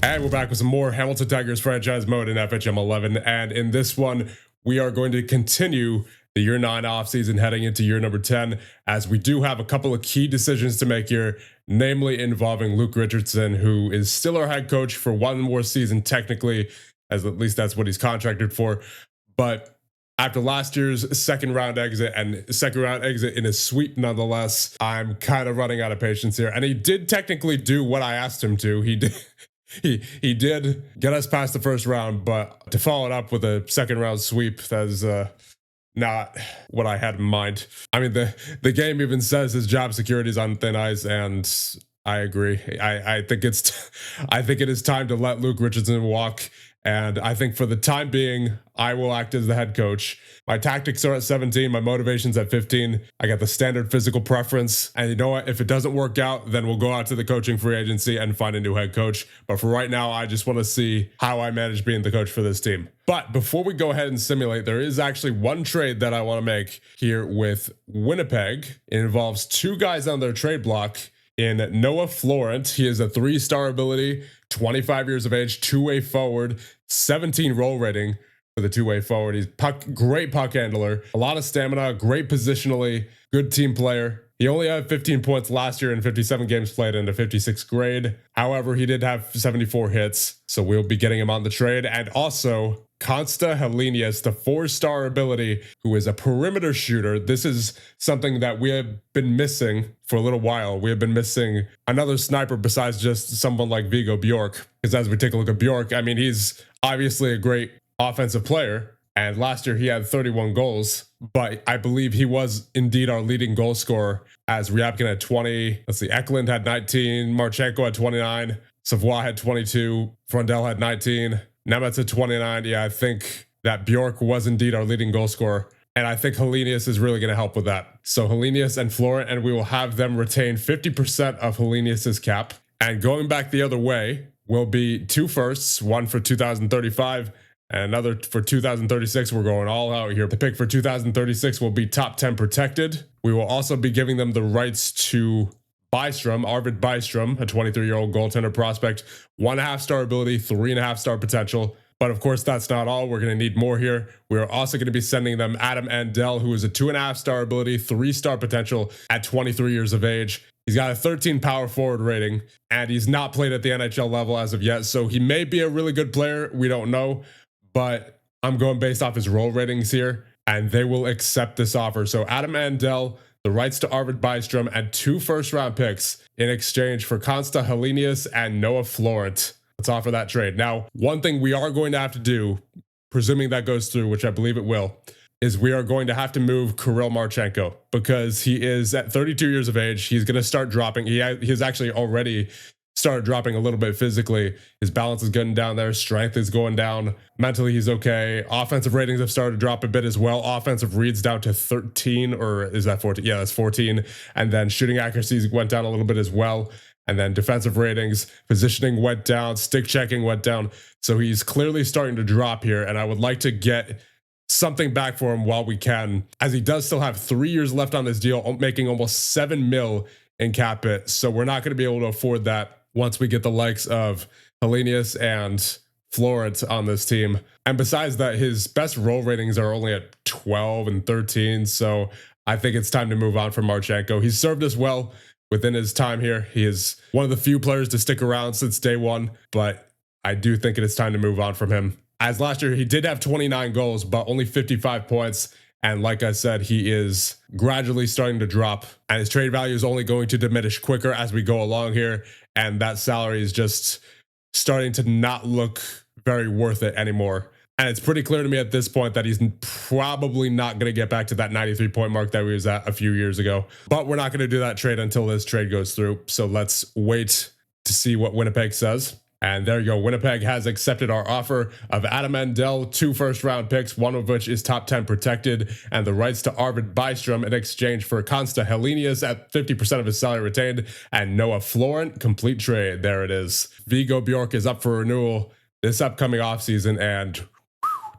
And we're back with some more Hamilton Tigers franchise mode in FHM 11. And in this one, we are going to continue the year 9 offseason heading into year number 10, as we do have a couple of key decisions to make here, namely involving Luke Richardson, who is still our head coach for one more season, technically, as at least that's what he's contracted for. But after last year's second round exit in a sweep nonetheless, I'm kind of running out of patience here. And he did technically do what I asked him to. He did. He did get us past the first round, but to follow it up with a second round sweep, that is not what I had in mind. I mean, the game even says his job security is on thin ice, and I agree. I think it is time to let Luke Richardson walk. And I think for the time being, I will act as the head coach. My tactics are at 17. My motivation's at 15. I got the standard physical preference. And you know what? If it doesn't work out, then we'll go out to the coaching free agency and find a new head coach. But for right now, I just want to see how I manage being the coach for this team. But before we go ahead and simulate, there is actually one trade that I want to make here with Winnipeg. It involves two guys on their trade block. In Noah Florent, he is a 3-star ability, 25 years of age, two-way forward, 17 roll rating for the two-way forward. He's great puck handler, a lot of stamina, great positionally, good team player. He only had 15 points last year in 57 games played in the 56th grade. However, he did have 74 hits, so we'll be getting him on the trade. And also, Consta Helenius, the 4-star ability, who is a perimeter shooter. This is something that we have been missing for a little while. We have been missing another sniper besides just someone like Vigo Bjork. Because as we take a look at Bjork, I mean, he's obviously a great offensive player. And last year he had 31 goals, but I believe he was indeed our leading goal scorer, as Ryabkin had 20. Let's see, Eklund had 19, Marchenko had 29, Savoie had 22, Frondel had 19, Nemetz at 29. Yeah, I think that Bjork was indeed our leading goal scorer. And I think Helenius is really going to help with that. So Helenius and Florent, and we will have them retain 50% of Helenius's cap. And going back the other way will be 2 firsts, one for 2035 and another for 2036. We're going all out here. The pick for 2036 will be top 10 protected. We will also be giving them the rights to Arvid Bystrom, a 23-year-old goaltender prospect, 1.5-star ability, 3.5-star potential. But of course, that's not all. We're going to need more here. We're also going to be sending them Adam Andel, who is a 2.5-star ability, 3-star potential at 23 years of age. He's got a 13 power forward rating, and he's not played at the NHL level as of yet. So he may be a really good player. We don't know, but I'm going based off his role ratings here, and they will accept this offer. So Adam Andel, the rights to Arvid Bystrom, and 2 first-round picks in exchange for Consta Helenius and Noah Florent. Let's offer that trade. Now, one thing we are going to have to do, presuming that goes through, which I believe it will, is we are going to have to move Kirill Marchenko, because he is at 32 years of age. He's going to start dropping. He has actually already started dropping a little bit physically. His balance is getting down there. Strength is going down. Mentally, he's okay. Offensive ratings have started to drop a bit as well. Offensive reads down to 13, or is that 14? Yeah, that's 14. And then shooting accuracies went down a little bit as well. And then defensive ratings, positioning went down, stick checking went down. So he's clearly starting to drop here. And I would like to get something back for him while we can, as he does still have 3 years left on this deal, making almost 7 mil in cap hit. So we're not going to be able to afford that once we get the likes of Helenius and Florent on this team. And besides that, his best role ratings are only at 12 and 13. So I think it's time to move on from Marchenko. He's served us well within his time here. He is one of the few players to stick around since day one, but I do think it is time to move on from him. As last year, he did have 29 goals, but only 55 points. And like I said, he is gradually starting to drop, and his trade value is only going to diminish quicker as we go along here. And that salary is just starting to not look very worth it anymore. And it's pretty clear to me at this point that he's probably not going to get back to that 93-point mark that we was at a few years ago. But we're not going to do that trade until this trade goes through. So let's wait to see what Winnipeg says. And there you go. Winnipeg has accepted our offer of Adam Andel, 2 first-round picks, one of which is top 10 protected, and the rights to Arvid Bystrom in exchange for Consta Helenius at 50% of his salary retained, and Noah Florent. Complete trade. There it is. Vigo Bjork is up for renewal this upcoming offseason, and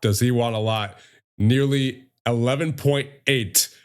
does he want a lot? Nearly 11.8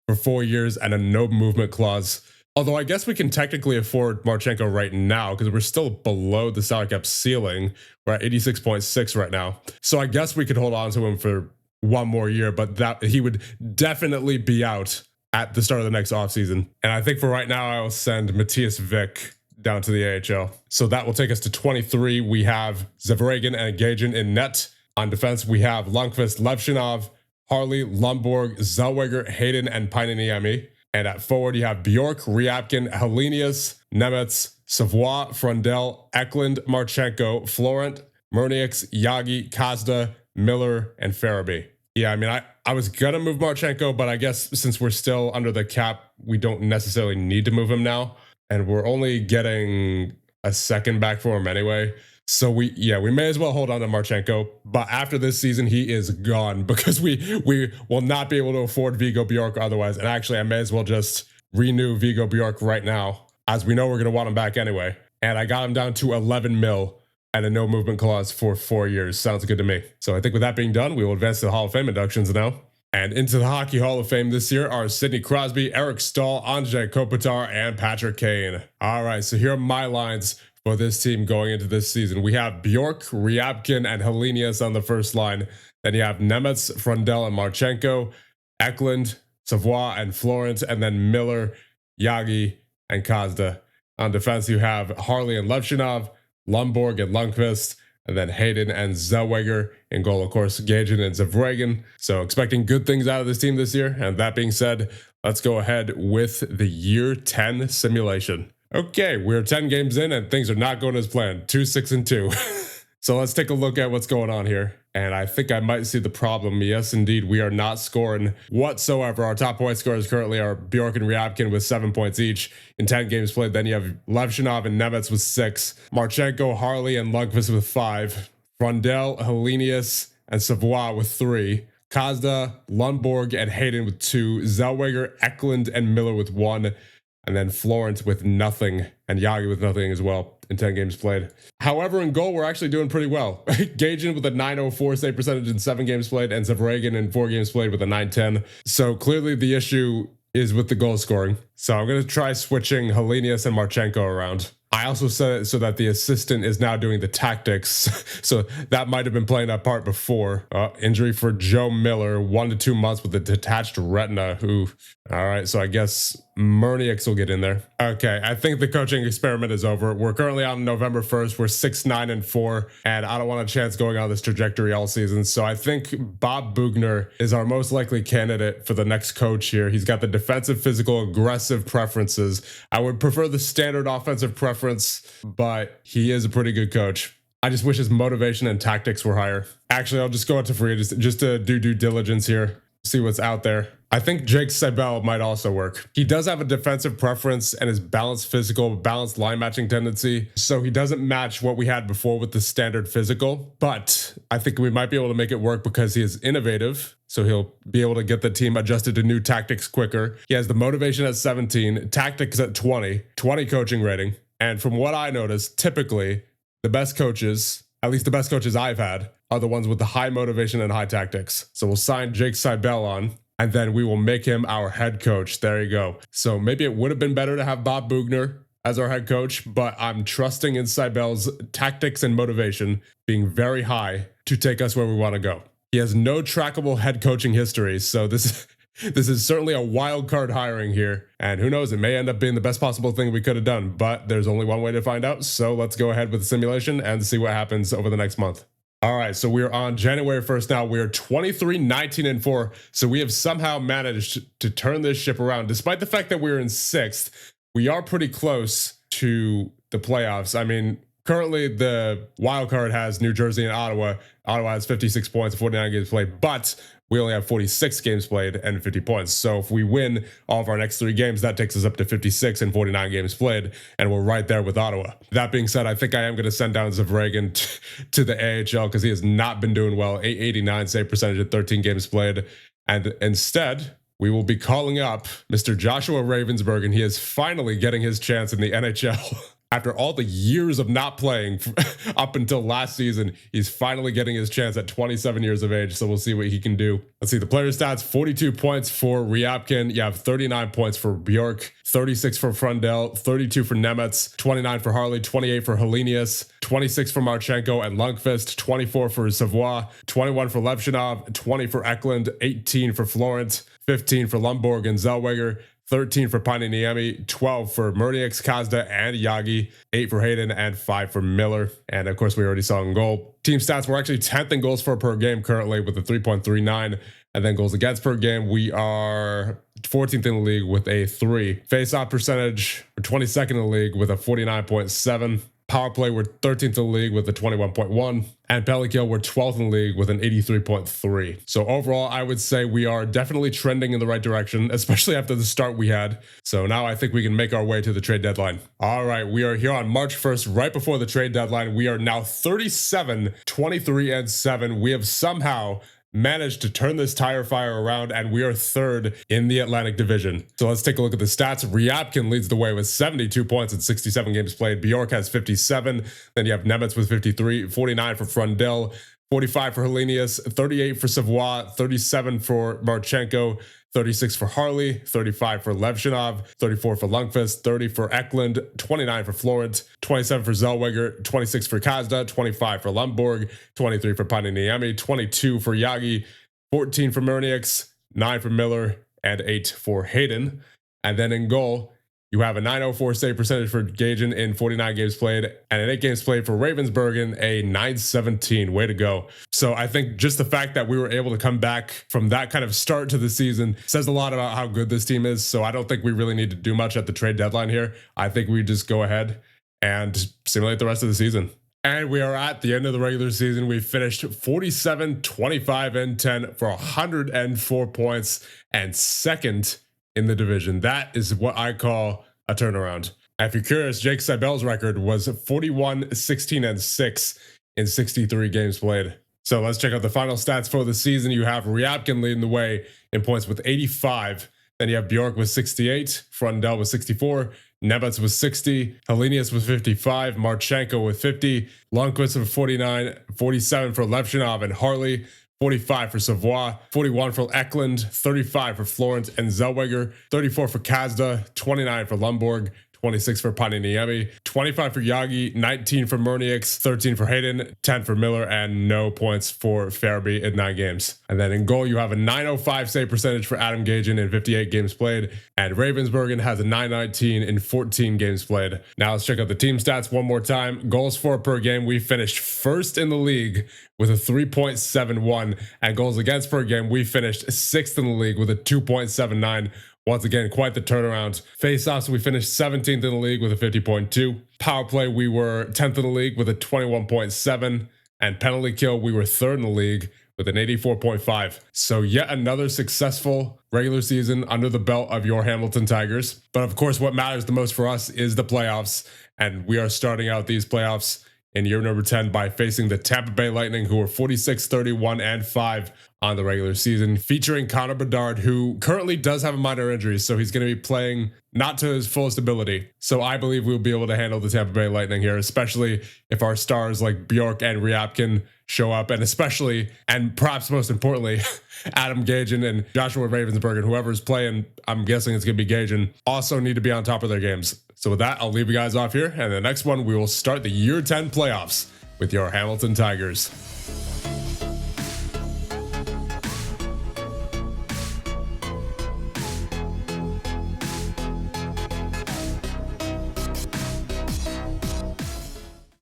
for 4 years and a no movement clause. Although I guess we can technically afford Marchenko right now because we're still below the salary cap ceiling. We're at 86.6 right now. So I guess we could hold on to him for one more year, but that he would definitely be out at the start of the next offseason. And I think for right now, I will send Matthias Vick down to the AHL. So that will take us to 23. We have Zveragin and Gagin in net. On defense, we have Lundqvist, Levchinov, Harley, Lundborg, Zellweger, Hayden, and Paininiemi. And at forward, you have Bjork, Ryabkin, Helenius, Nemetz, Savoie, Frundell, Eklund, Marchenko, Florent, Murniaks, Yagi, Kazda, Miller, and Farabee. Yeah, I mean, I was going to move Marchenko, but I guess since we're still under the cap, we don't necessarily need to move him now. And we're only getting a second back for him anyway. So we may as well hold on to Marchenko. But after this season, he is gone because we will not be able to afford Vigo Bjork otherwise. And actually, I may as well just renew Vigo Bjork right now, as we know we're going to want him back anyway. And I got him down to 11 mil and a no movement clause for 4 years. Sounds good to me. So I think with that being done, we will advance to the Hall of Fame inductions now. And into the Hockey Hall of Fame this year are Sidney Crosby, Eric Stahl, Andrzej Kopitar, and Patrick Kane. All right, so here are my lines for this team going into this season. We have Bjork, Ryabkin, and Helenius on the first line. Then you have Nemetz, Frundell, and Marchenko, Eklund, Savoie, and Florent, and then Miller, Yagi, and Kazda. On defense, you have Harley and Levchinov, Lundborg and Lundqvist, and then Hayden and Zellweger. In goal, of course, Gagin and Zveragin. So expecting good things out of this team this year. And that being said, let's go ahead with the year 10 simulation. Okay, we're 10 games in and things are not going as planned. 2-6-2. So let's take a look at what's going on here. And I think I might see the problem. Yes, indeed, we are not scoring whatsoever. Our top point scorers currently are Bjork and Ryabkin with 7 points each in 10 games played. Then you have Levchinov and Nemetz with 6. Marchenko, Harley, and Lundqvist with 5. Frundell, Helenius, and Savoie with 3. Kazda, Lundborg, and Hayden with 2. Zellweger, Eklund, and Miller with 1. And then Florent with nothing, and Yagi with nothing as well in 10 games played. However, in goal, we're actually doing pretty well. Gagin with a 904 save percentage in 7 games played, and Zveragin in 4 games played with a 910. So clearly the issue is with the goal scoring. So I'm going to try switching Helenius and Marchenko around. I also said it so that the assistant is now doing the tactics. So that might have been playing that part before. Injury for Joe Miller, 1 to 2 months with a detached retina. Ooh. All right, so I guess Murniaks will get in there. Okay, I think the coaching experiment is over. We're currently on November 1st. We're 6-9-4, and I don't want a chance going on this trajectory all season. So I think Bob Bugner is our most likely candidate for the next coach here. He's got the defensive, physical, aggressive preferences. I would prefer the standard offensive preference, but he is a pretty good coach. I just wish his motivation and tactics were higher. Actually, I'll just go out to free just to do due diligence here, see what's out there. I think Jake Seibel might also work. He does have a defensive preference and is balanced physical, balanced line matching tendency. So he doesn't match what we had before with the standard physical, but I think we might be able to make it work because he is innovative. So he'll be able to get the team adjusted to new tactics quicker. He has the motivation at 17, tactics at 20 coaching rating. And from what I noticed, typically the best coaches, at least the best coaches I've had, are the ones with the high motivation and high tactics. So we'll sign Jake Seibel on, and then we will make him our head coach. There you go. So maybe it would have been better to have Bob Bugner as our head coach, but I'm trusting in Seibel's tactics and motivation being very high to take us where we want to go. He has no trackable head coaching history, so this is certainly a wild card hiring here. And who knows, it may end up being the best possible thing we could have done, but there's only one way to find out. So let's go ahead with the simulation and see what happens over the next month. All right, so we're on January 1st now. We're 23-19-4. So we have somehow managed to turn this ship around. Despite the fact that we're in 6th, we are pretty close to the playoffs. I mean, currently the wild card has New Jersey and Ottawa. Ottawa has 56 points, 49 games played, but we only have 46 games played and 50 points. So if we win all of our next 3 games, that takes us up to 56 and 49 games played, and we're right there with Ottawa. That being said, I think I am going to send down Zveragin to the AHL because he has not been doing well. 889 save percentage at 13 games played. And instead, we will be calling up Mr. Joshua Ravensburg, and he is finally getting his chance in the NHL. After all the years of not playing up until last season, he's finally getting his chance at 27 years of age. So we'll see what he can do. Let's see the player stats: 42 points for Ryabkin. You have 39 points for Bjork, 36 for Frundell, 32 for Nemetz, 29 for Harley, 28 for Helenius, 26 for Marchenko and Lundqvist, 24 for Savoie, 21 for Levchinov, 20 for Eklund, 18 for Florent, 15 for Lundborg and Zellweger, 13 for Paniniemi, 12 for Murnieks, Kazda, and Yagi, 8 for Hayden, and 5 for Miller. And of course, we already saw in goal. Team stats, we're actually 10th in goals for per game currently with a 3.39. And then goals against per game, we are 14th in the league with a 3. Face-off percentage, we're 22nd in the league with a 49.7. Power play, we're 13th in the league with a 21.1. And penalty kill, we're 12th in the league with an 83.3. So overall, I would say we are definitely trending in the right direction, especially after the start we had. So now I think we can make our way to the trade deadline. All right, we are here on March 1st, right before the trade deadline. We are now 37, 23, and 7. We have somehow managed to turn this tire fire around, and we are 3rd in the Atlantic Division. So let's take a look at the stats. Ryabkin leads the way with 72 points in 67 games played. Bjork has 57. Then you have Nemetz with 53, 49 for Frundell, 45 for Helenius, 38 for Savoie, 37 for Marchenko, 36 for Harley, 35 for Levchinov, 34 for Lundqvist, 30 for Eklund, 29 for Florent, 27 for Zellweger, 26 for Kazda, 25 for Lundborg, 23 for Paniniemi, 22 for Yagi, 14 for Murnieks, 9 for Miller, and 8 for Hayden. And then in goal, you have a 904 save percentage for Gajan in 49 games played, and in 8 games played for Ravensburgen, a 917. Way to go. So I think just the fact that we were able to come back from that kind of start to the season says a lot about how good this team is. So I don't think we really need to do much at the trade deadline here. I think we just go ahead and simulate the rest of the season. And we are at the end of the regular season. We finished 47, 25, and 10 for 104 points and 2nd in the division. That is what I call a turnaround. And if you're curious, Jake Seibel's record was 41, 16, and 6 in 63 games played. So let's check out the final stats for the season. You have Ryabkin leading the way in points with 85. Then you have Bjork with 68, Frundell with 64, Nemetz with 60, Helenius with 55, Marchenko with 50, Lundqvist with 49, 47 for Levchinov and Harley, 45 for Savoie, 41 for Eklund, 35 for Florent and Zellweger, 34 for Kazda, 29 for Lundborg, 26 for Paniniemi, 25 for Yagi, 19 for Murnieks, 13 for Hayden, 10 for Miller, and no points for Farabee in 9 games. And then in goal, you have a 905 save percentage for Adam Gajan in 58 games played, and Ravensburgen has a 919 in 14 games played. Now let's check out the team stats one more time. Goals for per game, we finished 1st in the league with a 3.71, and goals against per game, we finished 6th in the league with a 2.79. Once again, quite the turnaround. Face-offs, we finished 17th in the league with a 50.2. Power play, we were 10th in the league with a 21.7. And penalty kill, we were 3rd in the league with an 84.5. So yet another successful regular season under the belt of your Hamilton Tigers. But of course, what matters the most for us is the playoffs. And we are starting out these playoffs in year number 10 by facing the Tampa Bay Lightning, who are 46, 31, and 5 on the regular season, featuring Connor Bedard, who currently does have a minor injury, so he's going to be playing not to his fullest ability. So I believe we'll be able to handle the Tampa Bay Lightning here, especially if our stars like Bjork and Ryabkin show up, and especially, and perhaps most importantly, Adam Gajan and Joshua Ravensburg, and whoever's playing, I'm guessing it's going to be Gajan, also need to be on top of their games. So with that, I'll leave you guys off here, and the next one, we will start the year 10 playoffs with your Hamilton Tigers.